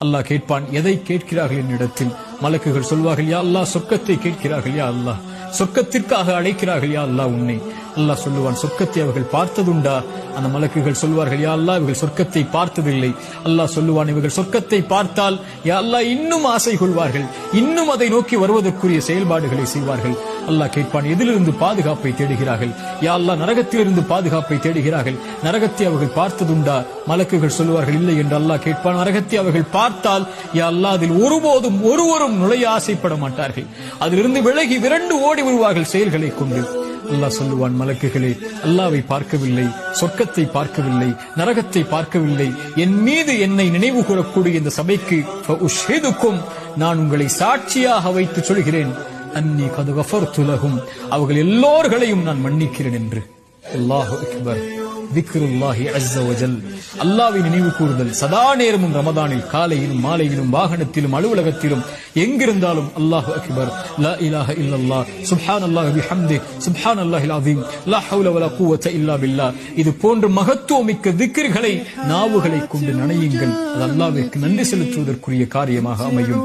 அல்லாஹ் கேட்பான், எதை கேட்கிறார்கள் என்னிடத்தில்? மலக்குகள் சொல்வார்கள், யா அல்லாஹ் சொர்க்கத்தை கேட்கிறார்கள், யா அல்லாஹ் சொர்க்கத்திற்காக அழைக்கிறார்கள், யா அல்லாஹ் உன்னை. அல்லாஹ் சொல்லுவான், சொர்க்கத்தை அவர்கள் பார்த்ததுண்டா? அந்த மலக்குகள் சொல்வார்கள், யா அல்லாஹ் இவர்கள் சொர்க்கத்தை பார்த்ததில்லை. அல்லாஹ் சொல்லுவான், இவர்கள் சொர்க்கத்தை பார்த்தால் யா அல்லாஹ் இன்னும் ஆசை கொள்வார்கள், இன்னும் அதை நோக்கி வருவதற்குரிய செயல்பாடுகளை செய்வார்கள். அல்லாஹ் கேட்பான், எதிலிருந்து பாதுகாப்பை தேடுகிறார்கள்? யா அல்லாஹ் நரகத்திலிருந்து பாதுகாப்பை தேடுகிறார்கள். நரகத்தை அவர்கள் பார்த்ததுண்டா? மலக்குகள் சொல்வார்கள், இல்லை என்று அல்லாஹ் கேட்பான், நரகத்தை அவர்கள் பார்த்தால் யா அல்லாஹ் அதில் ஒருபோதும் ஒருவரும் நுழைய ஆசைப்பட மாட்டார்கள். அதிலிருந்து விலகி விரண்டு ஓடி வருவார்கள் செயல்களை கொண்டு. அல்லாஹ் சொல்லுவான், மலக்குகளே, அல்லாஹ்வை பார்க்கவில்லை, சொர்க்கத்தை பார்க்கவில்லை, நரகத்தை பார்க்கவில்லை, என் மீது என்னை நினைவு கூறக்கூடிய இந்த சபைக்கு நான் உங்களை சாட்சியாக வைத்து சொல்கிறேன், அன்னி கத் கஃபர்து லஹும், அவர்கள் எல்லோர்களையும் நான் மன்னிக்கிறேன் என்று. அல்லாஹு அக்பர். திக்ருல்லாஹி அஸ்ஸ வஜல், அல்லாஹ்வை நினைவு கூறுதல் சதா நேரமும் ரமதானில் காலையிலும் மாலையிலும் வாகனத்திலும் அலுவலகத்திலும் எங்கிருந்தாலும் அல்லாஹு அக்பர், லா இலாஹ இல்லல்லாஹ், சுப்ஹானல்லாஹி பிஹம்தி, சுப்ஹானல்லாஹில் அஸீம், லா ஹவ்ல வலா குவத்த இல்லா பில்லாஹ். இது போன்ற மகத்துவமிக்க திக்ர்களை நாவுகளை கொண்டு நனையுங்கள். அது அல்லாஹ்விற்கு நன்றி செலுத்துவதற்குரிய காரியமாக அமையும்.